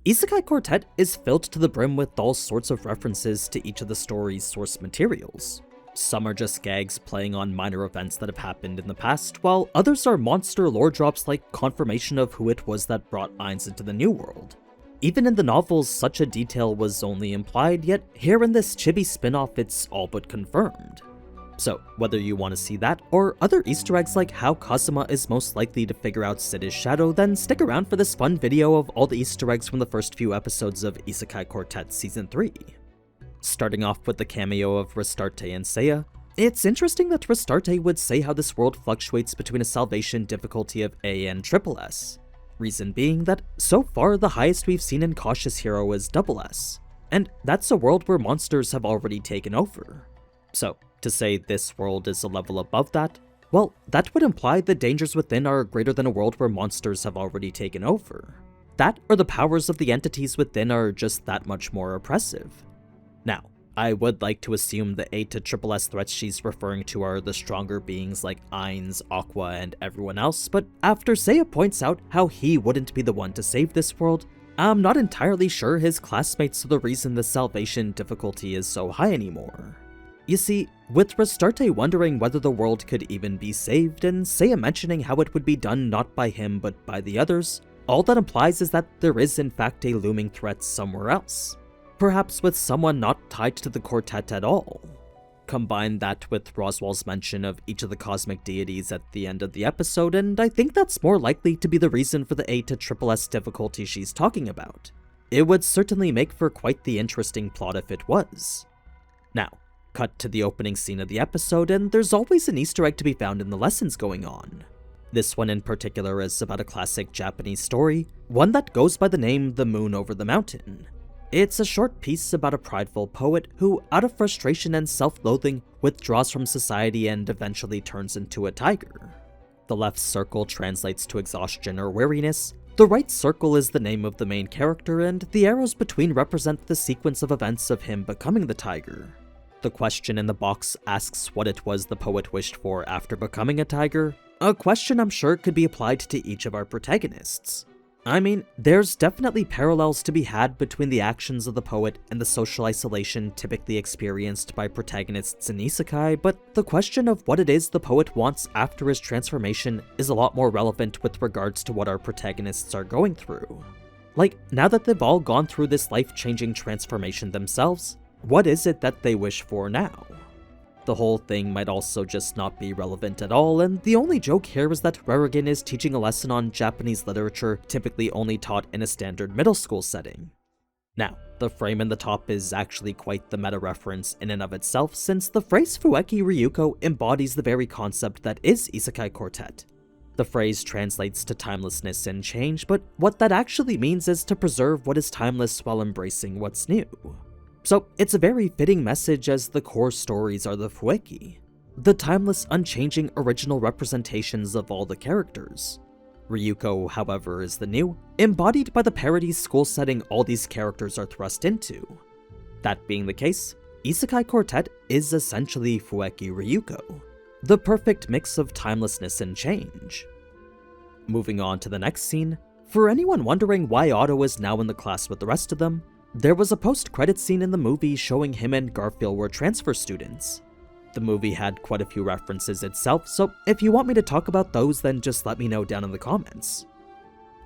Isekai Quartet is filled to the brim with all sorts of references to each of the story's source materials. Some are just gags playing on minor events that have happened in the past, while others are monster lore drops like confirmation of who it was that brought Ainz into the New World. Even in the novels, such a detail was only implied, yet here in this chibi spin-off it's all but confirmed. So, whether you want to see that, or other Easter eggs like how Kazuma is most likely to figure out Cid's shadow, then stick around for this fun video of all the Easter eggs from the first few episodes of Isekai Quartet Season 3. Starting off with the cameo of Restarte and Seiya, it's interesting that Restarte would say how this world fluctuates between a salvation difficulty of A and SS. Reason being that, so far the highest we've seen in Cautious Hero is SS, and that's a world where monsters have already taken over. So, to say this world is a level above that, well, that would imply the dangers within are greater than a world where monsters have already taken over. That, or the powers of the entities within are just that much more oppressive. Now, I would like to assume the A to SS threats she's referring to are the stronger beings like Ainz, Aqua, and everyone else, but after Seiya points out how he wouldn't be the one to save this world, I'm not entirely sure his classmates are the reason the salvation difficulty is so high anymore. You see, with Restarte wondering whether the world could even be saved, and Seiya mentioning how it would be done not by him but by the others, all that implies is that there is in fact a looming threat somewhere else. Perhaps with someone not tied to the quartet at all. Combine that with Roswell's mention of each of the cosmic deities at the end of the episode, and I think that's more likely to be the reason for the A to SS difficulty she's talking about. It would certainly make for quite the interesting plot if it was. Now, cut to the opening scene of the episode, and there's always an Easter egg to be found in the lessons going on. This one in particular is about a classic Japanese story, one that goes by the name The Moon Over the Mountain. It's a short piece about a prideful poet who, out of frustration and self-loathing, withdraws from society and eventually turns into a tiger. The left circle translates to exhaustion or weariness, the right circle is the name of the main character, and the arrows between represent the sequence of events of him becoming the tiger. The question in the box asks what it was the poet wished for after becoming a tiger, a question I'm sure could be applied to each of our protagonists. I mean, there's definitely parallels to be had between the actions of the poet and the social isolation typically experienced by protagonists in isekai, but the question of what it is the poet wants after his transformation is a lot more relevant with regards to what our protagonists are going through. Like, now that they've all gone through this life-changing transformation themselves, what is it that they wish for now? The whole thing might also just not be relevant at all, and the only joke here is that Rarigan is teaching a lesson on Japanese literature typically only taught in a standard middle school setting. Now, the frame in the top is actually quite the meta-reference in and of itself, since the phrase Fueki Ryuko embodies the very concept that is Isekai Quartet. The phrase translates to timelessness and change, but what that actually means is to preserve what is timeless while embracing what's new. So it's a very fitting message as the core stories are the Fueki, the timeless, unchanging original representations of all the characters. Ryuko, however, is the new, embodied by the parody school setting all these characters are thrust into. That being the case, Isekai Quartet is essentially Fueki Ryuko, the perfect mix of timelessness and change. Moving on to the next scene, for anyone wondering why Otto is now in the class with the rest of them, there was a post-credits scene in the movie showing him and Garfield were transfer students. The movie had quite a few references itself, so if you want me to talk about those, then just let me know down in the comments.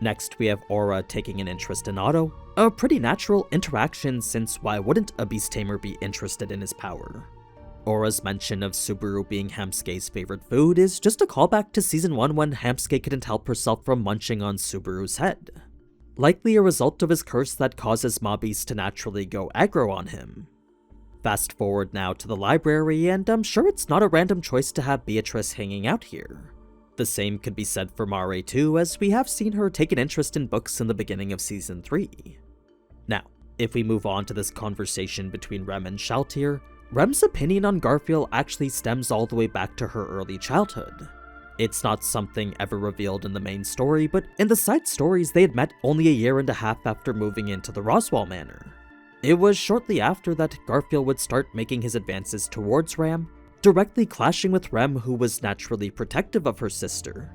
Next, we have Aura taking an interest in Otto, a pretty natural interaction since why wouldn't a beast tamer be interested in his power? Aura's mention of Subaru being Hamsuke's favorite food is just a callback to Season 1 when Hamsuke couldn't help herself from munching on Subaru's head. Likely a result of his curse that causes mobbies to naturally go aggro on him. Fast forward now to the library, and I'm sure it's not a random choice to have Beatrice hanging out here. The same could be said for Mare too, as we have seen her take an interest in books in the beginning of Season 3. Now, if we move on to this conversation between Rem and Shaltir, Rem's opinion on Garfield actually stems all the way back to her early childhood. It's not something ever revealed in the main story, but in the side stories they had met only a year and a half after moving into the Roswell Manor. It was shortly after that Garfield would start making his advances towards Ram, directly clashing with Rem, who was naturally protective of her sister.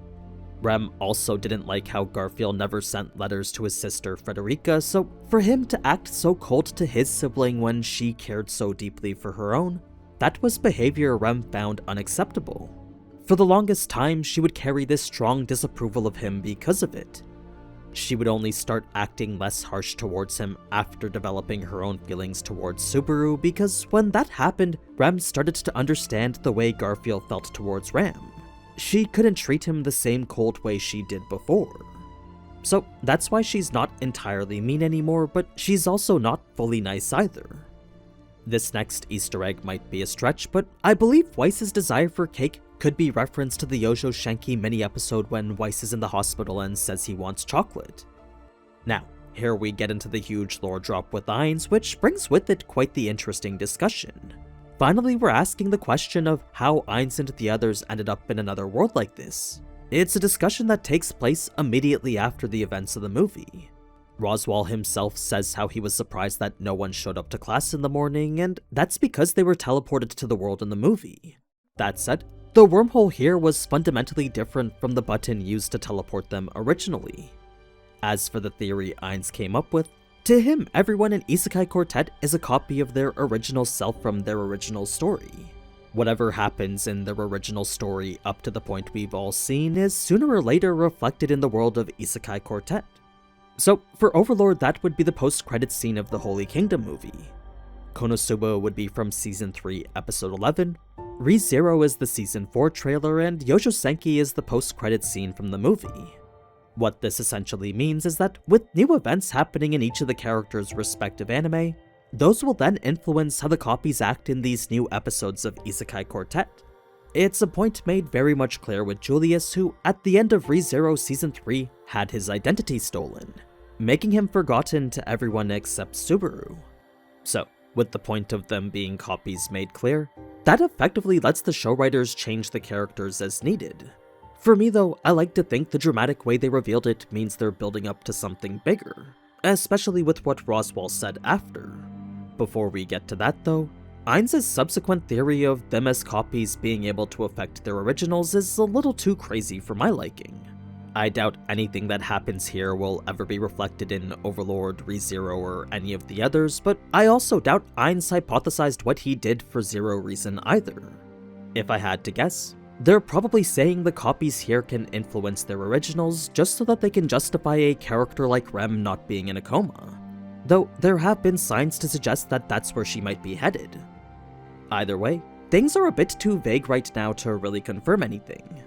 Rem also didn't like how Garfield never sent letters to his sister Frederica, so for him to act so cold to his sibling when she cared so deeply for her own, that was behavior Rem found unacceptable. For the longest time, she would carry this strong disapproval of him because of it. She would only start acting less harsh towards him after developing her own feelings towards Subaru, because when that happened, Rem started to understand the way Garfield felt towards Ram. She couldn't treat him the same cold way she did before. So that's why she's not entirely mean anymore, but she's also not fully nice either. This next Easter egg might be a stretch, but I believe Weiss's desire for cake could be referenced to the Yojo Shenki mini-episode when Weiss is in the hospital and says he wants chocolate. Now, here we get into the huge lore drop with Ainz, which brings with it quite the interesting discussion. Finally, we're asking the question of how Ainz and the others ended up in another world like this. It's a discussion that takes place immediately after the events of the movie. Roswaal himself says how he was surprised that no one showed up to class in the morning, and that's because they were teleported to the world in the movie. That said, the wormhole here was fundamentally different from the button used to teleport them originally. As for the theory Ainz came up with, to him, everyone in Isekai Quartet is a copy of their original self from their original story. Whatever happens in their original story up to the point we've all seen is sooner or later reflected in the world of Isekai Quartet. So, for Overlord, that would be the post-credits scene of the Holy Kingdom movie. Konosuba would be from Season 3, Episode 11, ReZero is the Season 4 trailer, and Yojo Senki is the post-credits scene from the movie. What this essentially means is that with new events happening in each of the characters' respective anime, those will then influence how the copies act in these new episodes of Isekai Quartet. It's a point made very much clear with Julius, who, at the end of ReZero Season 3, had his identity stolen, making him forgotten to everyone except Subaru. So, with the point of them being copies made clear, that effectively lets the show writers change the characters as needed. For me though, I like to think the dramatic way they revealed it means they're building up to something bigger, especially with what Roswaal said after. Before we get to that though, Ainz's subsequent theory of them as copies being able to affect their originals is a little too crazy for my liking. I doubt anything that happens here will ever be reflected in Overlord, ReZero, or any of the others, but I also doubt Ainz hypothesized what he did for zero reason either. If I had to guess, they're probably saying the copies here can influence their originals just so that they can justify a character like Rem not being in a coma, though there have been signs to suggest that that's where she might be headed. Either way, things are a bit too vague right now to really confirm anything.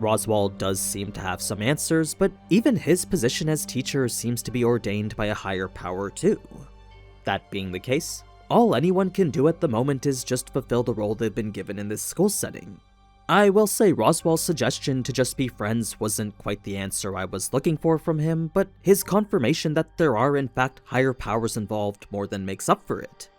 Roswaal does seem to have some answers, but even his position as teacher seems to be ordained by a higher power too. That being the case, all anyone can do at the moment is just fulfill the role they've been given in this school setting. I will say Roswaal's suggestion to just be friends wasn't quite the answer I was looking for from him, but his confirmation that there are in fact higher powers involved more than makes up for it.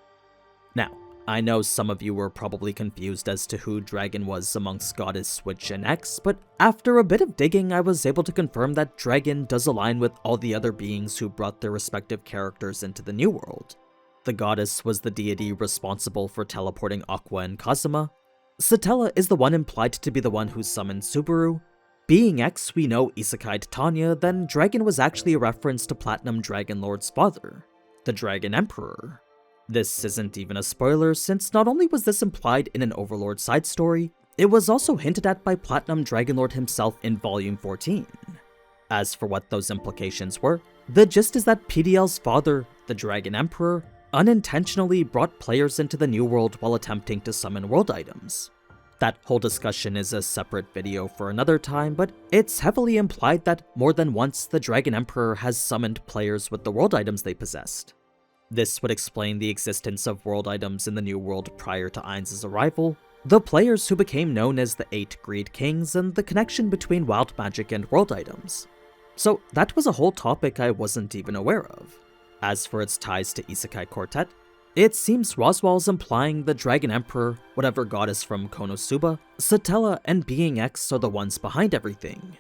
Now, I know some of you were probably confused as to who Dragon was amongst Goddess, Switch, and X, but after a bit of digging I was able to confirm that Dragon does align with all the other beings who brought their respective characters into the New World. The Goddess was the deity responsible for teleporting Aqua and Kazuma. Satella is the one implied to be the one who summoned Subaru. Being X, we know isekai'd Tanya, then Dragon was actually a reference to Platinum Dragon Lord's father, the Dragon Emperor. This isn't even a spoiler, since not only was this implied in an Overlord side story, it was also hinted at by Platinum Dragon Lord himself in Volume 14. As for what those implications were, the gist is that PDL's father, the Dragon Emperor, unintentionally brought players into the New World while attempting to summon world items. That whole discussion is a separate video for another time, but it's heavily implied that more than once the Dragon Emperor has summoned players with the world items they possessed. This would explain the existence of world items in the New World prior to Ainz's arrival, the players who became known as the 8 Greed Kings, and the connection between wild magic and world items. So that was a whole topic I wasn't even aware of. As for its ties to Isekai Quartet, it seems Roswaal's implying the Dragon Emperor, whatever goddess from Konosuba, Satella, and Being X are the ones behind everything.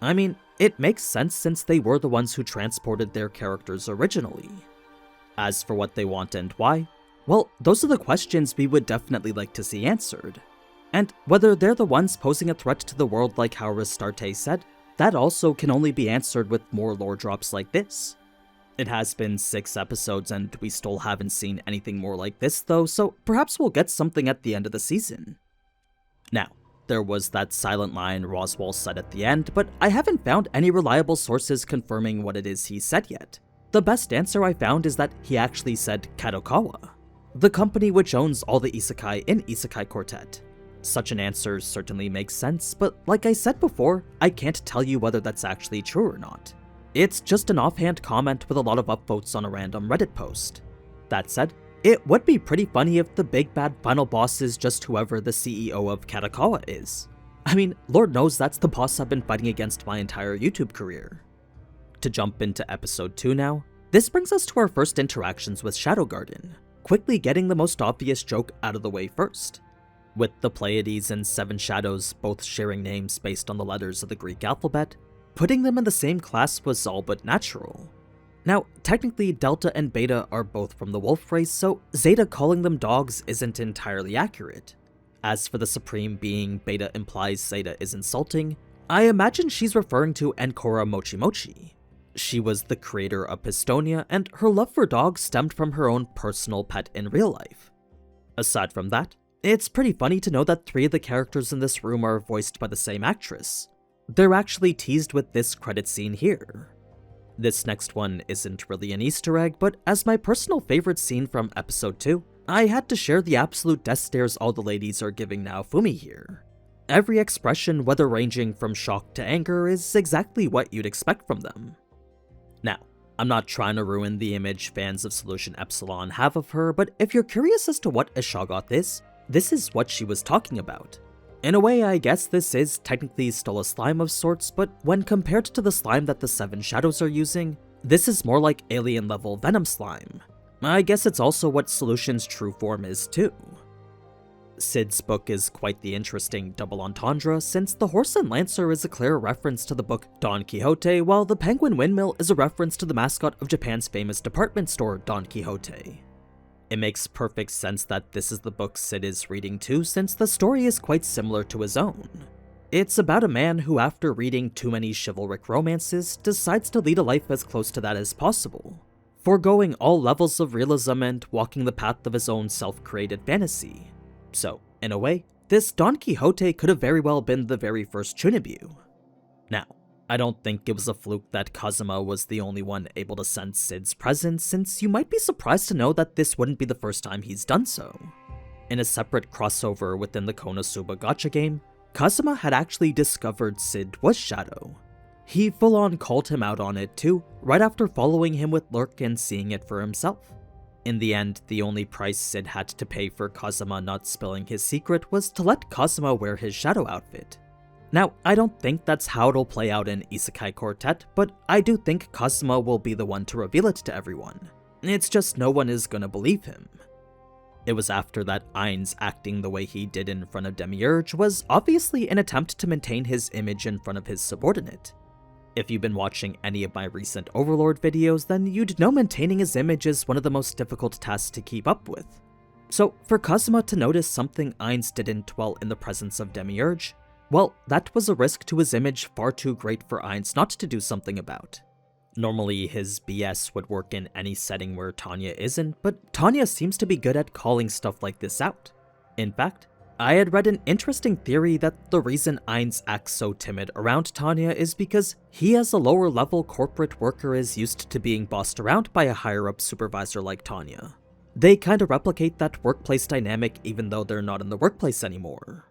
I mean, it makes sense since they were the ones who transported their characters originally. As for what they want and why, well, those are the questions we would definitely like to see answered. And whether they're the ones posing a threat to the world like how Restarte said, that also can only be answered with more lore drops like this. It has been 6 episodes and we still haven't seen anything more like this though, so perhaps we'll get something at the end of the season. Now, there was that silent line Roswaal said at the end, but I haven't found any reliable sources confirming what it is he said yet. The best answer I found is that he actually said Kadokawa, the company which owns all the isekai in Isekai Quartet. Such an answer certainly makes sense, but like I said before, I can't tell you whether that's actually true or not. It's just an offhand comment with a lot of upvotes on a random Reddit post. That said, it would be pretty funny if the big bad final boss is just whoever the CEO of Kadokawa is. I mean, Lord knows that's the boss I've been fighting against my entire YouTube career. To jump into episode 2 now, this brings us to our first interactions with Shadow Garden, quickly getting the most obvious joke out of the way first. With the Pleiades and Seven Shadows both sharing names based on the letters of the Greek alphabet, putting them in the same class was all but natural. Now, technically Delta and Beta are both from the wolf race, so Zeta calling them dogs isn't entirely accurate. As for the supreme being Beta implies Zeta is insulting, I imagine she's referring to Ankorro Mochi. She was the creator of Pistonia, and her love for dogs stemmed from her own personal pet in real life. Aside from that, it's pretty funny to know that 3 of the characters in this room are voiced by the same actress. They're actually teased with this credit scene here. This next one isn't really an Easter egg, but as my personal favorite scene from episode 2, I had to share the absolute death stares all the ladies are giving Naofumi here. Every expression, whether ranging from shock to anger, is exactly what you'd expect from them. Now, I'm not trying to ruin the image fans of Solution Epsilon have of her, but if you're curious as to what a Shoggoth is, this is what she was talking about. In a way, I guess this is technically still a slime of sorts, but when compared to the slime that the Seven Shadows are using, this is more like alien-level venom slime. I guess it's also what Solution's true form is too. Cid's book is quite the interesting double entendre, since the horse and lancer is a clear reference to the book Don Quixote, while the penguin windmill is a reference to the mascot of Japan's famous department store Don Quixote. It makes perfect sense that this is the book Cid is reading too, since the story is quite similar to his own. It's about a man who, after reading too many chivalric romances, decides to lead a life as close to that as possible, foregoing all levels of realism and walking the path of his own self-created fantasy. So, in a way, this Don Quixote could have very well been the very first Chunibyu. Now, I don't think it was a fluke that Kazuma was the only one able to sense Cid's presence, since you might be surprised to know that this wouldn't be the first time he's done so. In a separate crossover within the Konosuba gacha game, Kazuma had actually discovered Cid was Shadow. He full-on called him out on it too, right after following him with Lurk and seeing it for himself. In the end, the only price Cid had to pay for Kazuma not spilling his secret was to let Kazuma wear his Shadow outfit. Now, I don't think that's how it'll play out in Isekai Quartet, but I do think Kazuma will be the one to reveal it to everyone. It's just no one is gonna believe him. It was after that Ainz acting the way he did in front of Demiurge was obviously an attempt to maintain his image in front of his subordinate. If you've been watching any of my recent Overlord videos, then you'd know maintaining his image is one of the most difficult tasks to keep up with. So for Kazuma to notice something Ainz didn't while in the presence of Demiurge, well, that was a risk to his image far too great for Ainz not to do something about. Normally, his BS would work in any setting where Tanya isn't, but Tanya seems to be good at calling stuff like this out. In fact, I had read an interesting theory that the reason Ainz acts so timid around Tanya is because he as a lower level corporate worker is used to being bossed around by a higher up supervisor like Tanya. They kinda replicate that workplace dynamic even though they're not in the workplace anymore.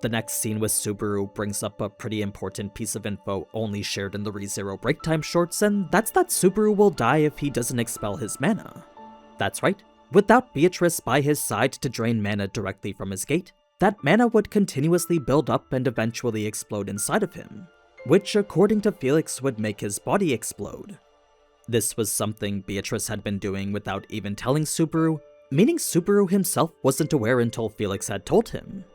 The next scene with Subaru brings up a pretty important piece of info only shared in the ReZero break time shorts, and that's that Subaru will die if he doesn't expel his mana. That's right, without Beatrice by his side to drain mana directly from his gate, that mana would continuously build up and eventually explode inside of him, which according to Felix would make his body explode. This was something Beatrice had been doing without even telling Subaru, meaning Subaru himself wasn't aware until Felix had told him.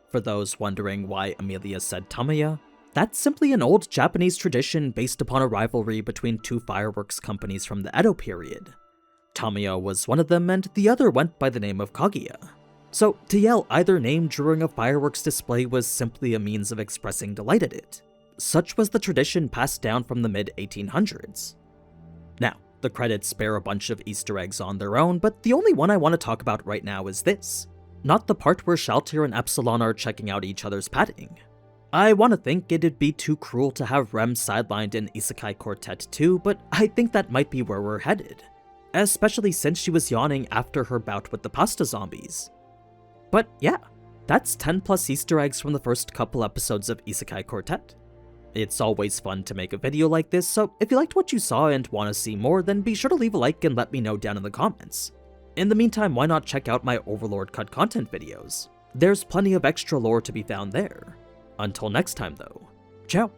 For those wondering why Amelia said Tamiya, that's simply an old Japanese tradition based upon a rivalry between two fireworks companies from the Edo period. Tamiya was one of them and the other went by the name of Kaguya. So to yell either name during a fireworks display was simply a means of expressing delight at it. such was the tradition passed down from the mid-1800s. Now, the credits bear a bunch of Easter eggs on their own, but the only one I want to talk about right now is this. Not the part where Shaltir and Epsilon are checking out each other's padding. I want to think it'd be too cruel to have Rem sidelined in Isekai Quartet too, but I think that might be where we're headed. Especially since she was yawning after her bout with the pasta zombies. But yeah, that's 10 plus Easter eggs from the first couple episodes of Isekai Quartet. It's always fun to make a video like this, so if you liked what you saw and want to see more, then be sure to leave a like and let me know down in the comments. In the meantime, why not check out my Overlord cut content videos? There's plenty of extra lore to be found there. Until next time though, ciao!